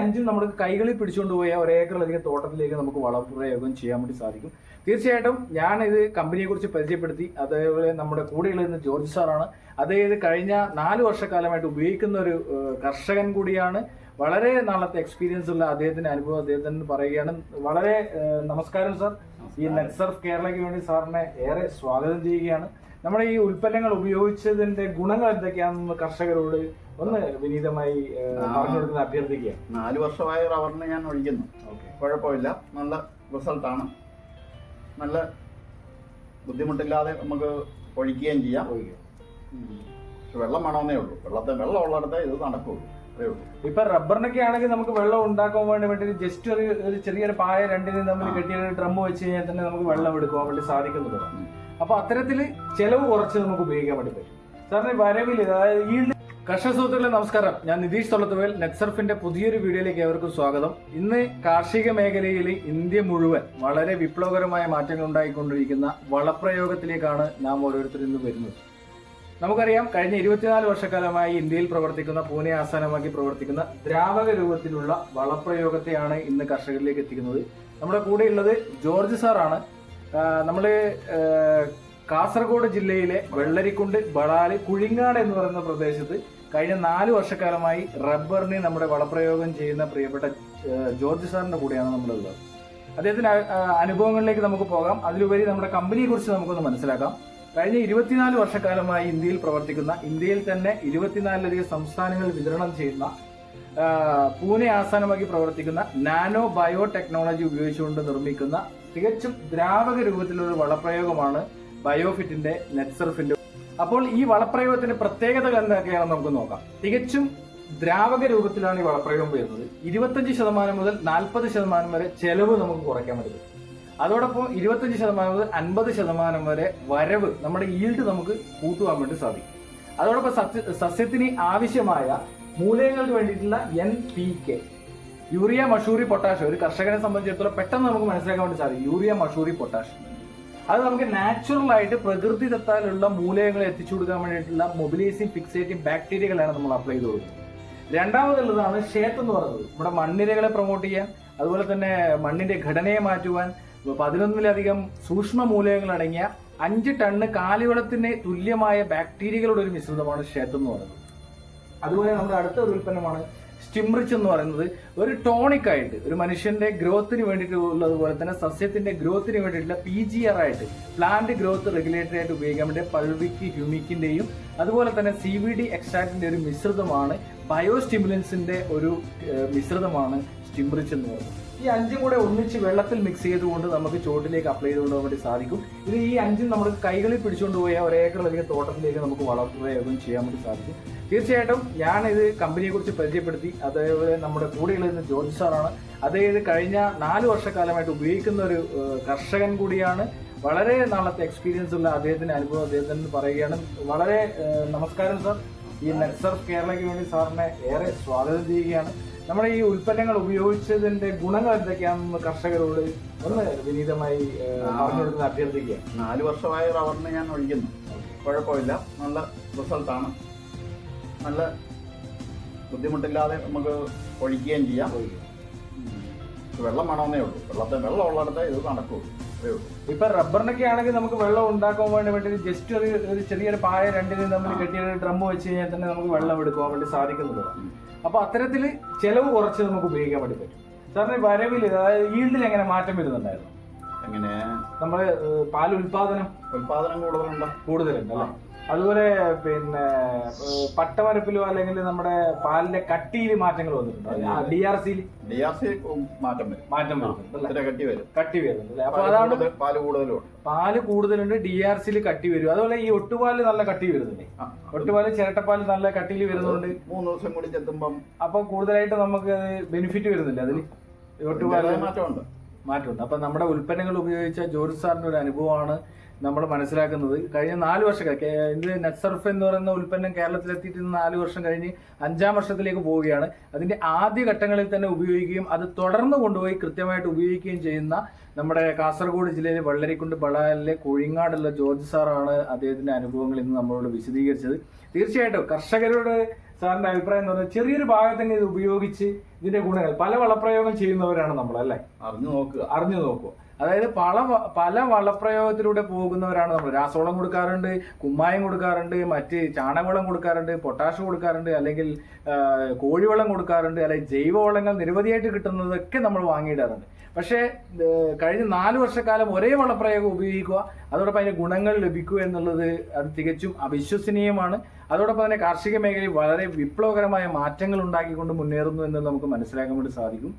അഞ്ചും നമുക്ക് കൈകളിൽ പിടിച്ചുകൊണ്ട് പോയ ഒരേക്കറിലധികം തോട്ടത്തിലേക്ക് നമുക്ക് വളപ്രയോഗം ചെയ്യാൻ വേണ്ടി സാധിക്കും. തീർച്ചയായിട്ടും ഞാൻ ഇത് കമ്പനിയെ കുറിച്ച് പരിചയപ്പെടുത്തി. അതേപോലെ നമ്മുടെ കൂടെയുള്ള ഇന്ന് ജോർജ് സാറാണ്. അദ്ദേഹം കഴിഞ്ഞ 4 വർഷക്കാലമായിട്ട് ഉപയോഗിക്കുന്ന ഒരു കർഷകൻ കൂടിയാണ്. വളരെ നാളത്തെ എക്സ്പീരിയൻസ് ഉള്ള അദ്ദേഹത്തിന്റെ അനുഭവം അദ്ദേഹത്തിന് പറയുകയാണ്. വളരെ നമസ്കാരം സാർ. ഈ നെറ്റ്സർഫ് കേരളയ്ക്ക് വേണ്ടി സാറിനെ ഏറെ സ്വാഗതം ചെയ്യുകയാണ്. നമ്മുടെ ഈ ഉൽപ്പന്നങ്ങൾ ഉപയോഗിച്ചതിന്റെ ഗുണങ്ങൾ എന്തൊക്കെയാണെന്ന് കർഷകരോട് ഒന്ന് വിനീതമായി പറഞ്ഞു കൊടുക്കുന്ന അഭ്യർത്ഥിക്കുക. 4 വർഷമായ റബ്ബറിന് ഞാൻ ഒഴിക്കുന്നു. കുഴപ്പമില്ല, നല്ല റിസൾട്ടാണ്. നല്ല ബുദ്ധിമുട്ടില്ലാതെ നമുക്ക് ഒഴിക്കുകയും ചെയ്യാം. വെള്ളം വേണമെന്നേ ഉള്ളൂ. വെള്ളം ഉള്ളിടത്തേ ഇത് നടക്കുള്ളൂ. ഇപ്പൊ റബ്ബറിനൊക്കെ ആണെങ്കിൽ നമുക്ക് വെള്ളം ഉണ്ടാക്കാൻ വേണ്ടി ജസ്റ്റ് ഒരു ചെറിയൊരു പായ രണ്ടിനും തമ്മിൽ കെട്ടിയ ഡ്രം വെച്ച് കഴിഞ്ഞാൽ തന്നെ നമുക്ക് വെള്ളം എടുക്കാൻ വേണ്ടി സാധിക്കുന്നതാണ്. അപ്പൊ അത്തരത്തില് ചെലവ് കുറച്ച് നമുക്ക് ഉപയോഗിക്കാൻ വേണ്ടി പറ്റും. സാറിന് വരവില് അതായത് ഈ കർഷക സുഹൃത്തുക്കളെ നമസ്കാരം. ഞാൻ നിതീഷ് തൊള്ളത്തുവേൽ. നെറ്റ്സർഫിന്റെ പുതിയൊരു വീഡിയോയിലേക്ക് ഏവർക്കും സ്വാഗതം. ഇന്ന് കാർഷിക മേഖലയിൽ ഇന്ത്യ മുഴുവൻ വളരെ വിപ്ലവകരമായ മാറ്റങ്ങൾ ഉണ്ടായിക്കൊണ്ടിരിക്കുന്ന വളപ്രയോഗത്തിലേക്കാണ് നാം ഓരോരുത്തരും ഇന്ന് വരുന്നത്. നമുക്കറിയാം, കഴിഞ്ഞ 24 വർഷക്കാലമായി ഇന്ത്യയിൽ പ്രവർത്തിക്കുന്ന, പൂനെ ആസ്ഥാനമാക്കി പ്രവർത്തിക്കുന്ന ദ്രാവക രൂപത്തിലുള്ള വളപ്രയോഗത്തെയാണ് ഇന്ന് കർഷകരിലേക്ക് എത്തിക്കുന്നത്. നമ്മുടെ കൂടെയുള്ളത് ജോർജ് സാറാണ്. നമ്മള് കാസർഗോഡ് ജില്ലയിലെ വെള്ളരിക്കുണ്ട്, ബളാല്, കുഴിങ്ങാട് എന്ന് പറയുന്ന പ്രദേശത്ത് കഴിഞ്ഞ 4 വർഷക്കാലമായി റബ്ബറിന് നമ്മുടെ വളപ്രയോഗം ചെയ്യുന്ന പ്രിയപ്പെട്ട ജോർജ് സാറിന്റെ കൂടെയാണ് നമ്മളുള്ളത്. അദ്ദേഹത്തിന്റെ അനുഭവങ്ങളിലേക്ക് നമുക്ക് പോകാം. അതിലുപരി നമ്മുടെ കമ്പനിയെ കുറിച്ച് നമുക്കൊന്ന് മനസ്സിലാക്കാം. കഴിഞ്ഞ 24 വർഷക്കാലമായി ഇന്ത്യയിൽ പ്രവർത്തിക്കുന്ന, ഇന്ത്യയിൽ തന്നെ 24ലധികം സംസ്ഥാനങ്ങളിൽ വിതരണം ചെയ്യുന്ന, പൂനെ ആസ്ഥാനമാക്കി പ്രവർത്തിക്കുന്ന നാനോ ബയോ ടെക്നോളജി ഉപയോഗിച്ചുകൊണ്ട് നിർമ്മിക്കുന്ന തികച്ചും ദ്രാവക രൂപത്തിലുള്ള വളപ്രയോഗമാണ് ബയോഫിറ്റിന്റെ, നെറ്റ്സർഫിന്റെ. അപ്പോൾ ഈ വളപ്രയോഗത്തിന്റെ പ്രത്യേകതകൾ എന്തൊക്കെയാണെന്ന് നമുക്ക് നോക്കാം. തികച്ചും ദ്രാവക രൂപത്തിലാണ് ഈ വളപ്രയോഗം വരുന്നത്. 25% മുതൽ 40% വരെ ചെലവ് നമുക്ക് കുറയ്ക്കാൻ പറ്റും. അതോടൊപ്പം 25% മുതൽ 50% വരെ വരവ്, നമ്മുടെ ഈൽഡ് നമുക്ക് കൂട്ടുവാൻ വേണ്ടി സാധിക്കും. അതോടൊപ്പം സസ്യത്തിന് ആവശ്യമായ മൂലകങ്ങൾക്ക് വേണ്ടിയിട്ടുള്ള NPK, യൂറിയ, മഷൂറി, പൊട്ടാഷ്, ഒരു കർഷകനെ സംബന്ധിച്ചിടത്തോളം പെട്ടെന്ന് നമുക്ക് മനസ്സിലാക്കാൻ വേണ്ടി സാധിക്കും. യൂറിയ, മഷൂറി, പൊട്ടാഷ് അത് നമുക്ക് നാച്ചുറൽ ആയിട്ട് പ്രകൃതിദത്താലുള്ള മൂലകങ്ങളെ എത്തിച്ചു കൊടുക്കാൻ വേണ്ടിയിട്ടുള്ള മൊബിലൈസിങ്, ഫിക്സേറ്റിംഗ് ബാക്ടീരിയകളാണ് നമ്മൾ അപ്ലൈ ചെയ്ത് കൊടുക്കുന്നത്. രണ്ടാമതുള്ളതാണ് ഷേത്ത് എന്ന് പറയുന്നത്. നമ്മുടെ മണ്ണിരകളെ പ്രൊമോട്ട് ചെയ്യാൻ, അതുപോലെ തന്നെ മണ്ണിന്റെ ഘടനയെ മാറ്റുവാൻ 11ലധികം സൂക്ഷ്മ മൂലകങ്ങൾ അടങ്ങിയ 5 ടണ്ണ് കാലിവളത്തിന് തുല്യമായ ബാക്ടീരിയകളുടെ ഒരു മിശ്രിതമാണ് ഷേത്ത് എന്ന് പറയുന്നത്. അതുപോലെ നമ്മുടെ അടുത്ത ഒരു ഉൽപ്പന്നമാണ് സ്റ്റിംറിച്ച് എന്ന് പറയുന്നത്. ഒരു ടോണിക് ആയിട്ട്, ഒരു മനുഷ്യന്റെ ഗ്രോത്തിന് വേണ്ടിയിട്ടുള്ളതുപോലെ തന്നെ സസ്യത്തിന്റെ ഗ്രോത്തിന് വേണ്ടിയിട്ടുള്ള PGR ആയിട്ട്, പ്ലാന്റ് ഗ്രോത്ത് റെഗുലേറ്ററി ആയിട്ട് ഉപയോഗിക്കാൻ വേണ്ടി പൾവിക്, ഹ്യൂമിക്കിന്റെയും അതുപോലെ തന്നെ CBD എക്സ്ട്രാക്റ്റിന്റെ ഒരു മിശ്രിതമാണ്, ബയോ സ്റ്റിമുലൻസിന്റെ ഒരു മിശ്രിതമാണ് സ്റ്റിംറിച്ച് എന്ന് പറയുന്നത്. ഈ 5 കൂടെ ഒന്നിച്ച് വെള്ളത്തിൽ മിക്സ് ചെയ്തുകൊണ്ട് നമുക്ക് ചോട്ടിലേക്ക് അപ്ലൈ ചെയ്തുകൊണ്ട് വേണ്ടി സാധിക്കും. ഇത് ഈ 5 നമ്മൾ കൈകളിൽ പിടിച്ചുകൊണ്ട് പോയ ഒരേക്കറിലധികം തോട്ടത്തിലേക്ക് നമുക്ക് വളപ്രയോഗം ചെയ്യാൻ വേണ്ടി സാധിക്കും. തീർച്ചയായിട്ടും ഞാൻ ഇത് കമ്പനിയെ കുറിച്ച് പരിചയപ്പെടുത്തി. അതേപോലെ നമ്മുടെ കൂടെയുള്ള ഇന്ന് ജോർജ് സാറാണ്. അദ്ദേഹം കഴിഞ്ഞ 4 വർഷക്കാലമായിട്ട് ഉപയോഗിക്കുന്ന ഒരു കർഷകൻ കൂടിയാണ്. വളരെ നാളത്തെ എക്സ്പീരിയൻസ് ഉള്ള അദ്ദേഹത്തിന്റെ അനുഭവം അദ്ദേഹത്തിന് പറയുകയാണ്. വളരെ നമസ്കാരം സാർ. ഈ നെറ്റ്സർഫ് കേരളയ്ക്ക് വേണ്ടി സാറിനെ ഏറെ സ്വാഗതം ചെയ്യുകയാണ്. നമ്മുടെ ഈ ഉൽപ്പന്നങ്ങൾ ഉപയോഗിച്ചതിന്റെ ഗുണങ്ങൾ എന്തൊക്കെയാണെന്ന് കർഷകരോട് ഒന്ന് വിനീതമായി പറഞ്ഞു കൊടുക്കുന്ന അഭ്യർത്ഥിക്കുക. 4 വർഷമായ റബ്ബറിന് ഞാൻ ഒഴിക്കുന്നു. കുഴപ്പമില്ല, നല്ല റിസൾട്ടാണ്. നല്ല ബുദ്ധിമുട്ടില്ലാതെ നമുക്ക് ഒഴിക്കുകയും ചെയ്യാം. വെള്ളം വേണമെന്നേ ഉള്ളൂ. വെള്ളം ഉള്ളിടത്തേ ഇത് നടക്കുള്ളൂ. ഇപ്പൊ റബ്ബറിനൊക്കെ ആണെങ്കിൽ നമുക്ക് വെള്ളം ഉണ്ടാക്കാൻ വേണ്ടി ജസ്റ്റ് ഒരു ചെറിയൊരു പായ രണ്ടിനും തമ്മിൽ കെട്ടിയ ഡ്രം വെച്ച് കഴിഞ്ഞാൽ തന്നെ നമുക്ക് വെള്ളം എടുക്കാൻ വേണ്ടി സാധിക്കുന്നതാണ്. അപ്പൊ അത്തരത്തില് ചെലവ് കുറച്ച് നമുക്ക് ഉപയോഗിക്കാൻ വേണ്ടി പറ്റും. സാറിന് വരവില്, അതായത് ഈൽഡിൽ എങ്ങനെ മാറ്റം വരുന്നുണ്ടായിരുന്നു? എങ്ങനെ? നമ്മള് പാൽ ഉൽപാദനം കൂടുതലുണ്ട് അല്ലെ? അതുപോലെ പിന്നെ പട്ടമരപ്പിലോ അല്ലെങ്കിൽ നമ്മുടെ പാലിന്റെ കട്ടിയിൽ മാറ്റങ്ങൾ വന്നിട്ടുണ്ട്. DRC മാറ്റം വരുന്നുണ്ട്. കട്ടി വരുന്നുണ്ട്. അപ്പൊ അതാണ് പാല് കൂടുതലുണ്ട്, DRC കട്ടി വരും. അതുപോലെ ഈ ഒട്ടുപാല് നല്ല കട്ടി വരുന്നുണ്ട്. ഒട്ടുപാല്, ചിരട്ടപ്പാല് നല്ല കട്ടിയിൽ വരുന്നുണ്ട്. 3 ദിവസം കൂടി ചെത്തുമ്പം അപ്പൊ കൂടുതലായിട്ട് നമുക്ക് ബെനിഫിറ്റ് വരുന്നില്ല. അതിൽ ഒട്ടുപാല് മാറ്റമുണ്ട്. അപ്പൊ നമ്മുടെ ഉൽപ്പന്നങ്ങൾ ഉപയോഗിച്ച ജോർജ് സാറിന്റെ ഒരു അനുഭവമാണ് നമ്മൾ മനസ്സിലാക്കുന്നത്. കഴിഞ്ഞ 4 വർഷം ഇത് നെറ്റ്സർഫ് എന്ന് പറയുന്ന ഉൽപ്പന്നം കേരളത്തിലെത്തിയിട്ട് 4 വർഷം കഴിഞ്ഞ് 5ാം വർഷത്തിലേക്ക് പോവുകയാണ്. അതിന്റെ ആദ്യ ഘട്ടങ്ങളിൽ തന്നെ ഉപയോഗിക്കുകയും അത് തുടർന്ന് കൊണ്ടുപോയി കൃത്യമായിട്ട് ഉപയോഗിക്കുകയും ചെയ്യുന്ന നമ്മുടെ കാസർഗോഡ് ജില്ലയിലെ വെള്ളരിക്കുണ്ട്, ബളാലിലെ കുഴിങ്ങാടുള്ള ജോർജ് സാറാണ് അദ്ദേഹത്തിന്റെ അനുഭവങ്ങൾ ഇന്ന് നമ്മളോട് വിശദീകരിച്ചത്. തീർച്ചയായിട്ടും കർഷകരോട് സാറിന്റെ അഭിപ്രായം എന്ന് പറഞ്ഞാൽ ചെറിയൊരു ഭാഗത്തന്നെ ഇത് ഉപയോഗിച്ച് ഇതിന്റെ ഗുണങ്ങൾ പല വളപ്രയോഗം ചെയ്യുന്നവരാണ് നമ്മൾ അല്ലേ? അറിഞ്ഞു നോക്കുക. അതായത് പല വളപ്രയോഗത്തിലൂടെ പോകുന്നവരാണ് നമ്മൾ. രാസവളം കൊടുക്കാറുണ്ട്, കുമ്മായം കൊടുക്കാറുണ്ട്, മറ്റ് ചാണകവളം കൊടുക്കാറുണ്ട്, പൊട്ടാഷ് കൊടുക്കാറുണ്ട്, അല്ലെങ്കിൽ കോഴിവളം കൊടുക്കാറുണ്ട്, അല്ലെങ്കിൽ ജൈവവളങ്ങൾ നിരവധിയായിട്ട് കിട്ടുന്നതൊക്കെ നമ്മൾ വാങ്ങിയിടാറുണ്ട്. പക്ഷേ കഴിഞ്ഞ 4 വർഷക്കാലം ഒരേ വളപ്രയോഗം ഉപയോഗിക്കുക, അതോടൊപ്പം അതിന്റെ ഗുണങ്ങൾ ലഭിക്കുക എന്നുള്ളത് അത് തികച്ചും അവിശ്വസനീയമാണ്. അതോടൊപ്പം തന്നെ കാർഷിക മേഖലയിൽ വളരെ വിപ്ലവകരമായ മാറ്റങ്ങൾ ഉണ്ടാക്കിക്കൊണ്ട് മുന്നേറുന്നു എന്ന് നമുക്ക് മനസ്സിലാക്കാൻ വേണ്ടി സാധിക്കും.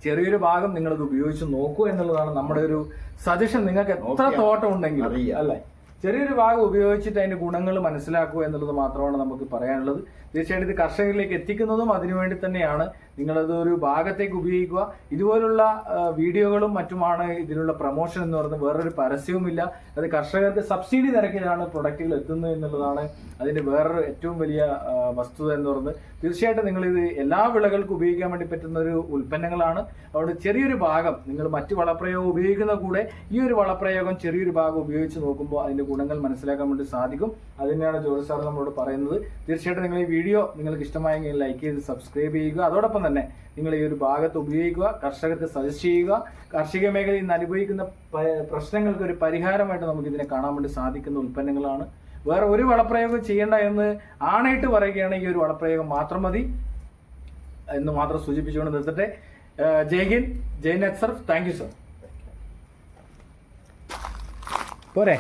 ചെറിയൊരു ഭാഗം നിങ്ങളത് ഉപയോഗിച്ച് നോക്കൂ എന്നുള്ളതാണ് നമ്മുടെ ഒരു സജഷൻ. നിങ്ങൾക്ക് എത്ര തോട്ടം ഉണ്ടെങ്കിലും അല്ലേ, ചെറിയൊരു ഭാഗം ഉപയോഗിച്ചിട്ട് അതിന്റെ ഗുണങ്ങൾ മനസ്സിലാക്കുക എന്നുള്ളത് മാത്രമാണ് നമുക്ക് പറയാനുള്ളത്. തീർച്ചയായിട്ടും ഇത് കർഷകരിലേക്ക് എത്തിക്കുന്നതും അതിനുവേണ്ടി തന്നെയാണ്. നിങ്ങളത് ഒരു ഭാഗത്തേക്ക് ഉപയോഗിക്കുക. ഇതുപോലുള്ള വീഡിയോകളും മറ്റുമാണ് ഇതിനുള്ള പ്രൊമോഷൻ എന്ന് പറയുന്നത്. വേറൊരു പരസ്യവുമില്ല. അത് കർഷകർക്ക് സബ്സിഡി നിരക്കിലാണ് പ്രൊഡക്റ്റുകൾ എത്തുന്നത് എന്നുള്ളതാണ് അതിന്റെ വേറൊരു ഏറ്റവും വലിയ വസ്തുത എന്ന് പറയുന്നത്. തീർച്ചയായിട്ടും നിങ്ങളിത് എല്ലാ വിളകൾക്കും ഉപയോഗിക്കാൻ വേണ്ടി പറ്റുന്ന ഒരു ഉൽപ്പന്നങ്ങളാണ്. അതുകൊണ്ട് ചെറിയൊരു ഭാഗം നിങ്ങൾ മറ്റു വളപ്രയോഗം ഉപയോഗിക്കുന്ന കൂടെ ഈ ഒരു വളപ്രയോഗം ചെറിയൊരു ഭാഗം ഉപയോഗിച്ച് നോക്കുമ്പോൾ അതിന്റെ ഗുണങ്ങൾ മനസ്സിലാക്കാൻ വേണ്ടി സാധിക്കും. അതിനെയാണ് ജോർജ് സാർ നമ്മളോട് പറയുന്നത്. തീർച്ചയായിട്ടും നിങ്ങൾ ഈ വീഡിയോ നിങ്ങൾക്ക് ഇഷ്ടമായെങ്കിൽ ലൈക്ക് ചെയ്ത് സബ്സ്ക്രൈബ് ചെയ്യുക. അതോടൊപ്പം തന്നെ നിങ്ങൾ ഈ ഒരു ഭാഗത്ത് ഉപയോഗിക്കുക, കർഷകർക്ക് സജസ്റ്റ് ചെയ്യുക. കാർഷിക മേഖലയിൽ നിന്ന് അനുഭവിക്കുന്ന പ്രശ്നങ്ങൾക്ക് ഒരു പരിഹാരമായിട്ട് നമുക്ക് ഇതിനെ കാണാൻ വേണ്ടി സാധിക്കുന്ന ഉൽപ്പന്നങ്ങളാണ്. വേറെ ഒരു വളപ്രയോഗം ചെയ്യേണ്ട എന്ന് ആണയിട്ട് പറയുകയാണെങ്കിൽ ഈ ഒരു വളപ്രയോഗം മാത്രം മതി എന്ന് മാത്രം സൂചിപ്പിച്ചുകൊണ്ട് നിർത്തട്ടെ. ജയ് ഹിന്ദ്, ജയ് നെറ്റ്സർഫ്. Thank you sir. പോരെ.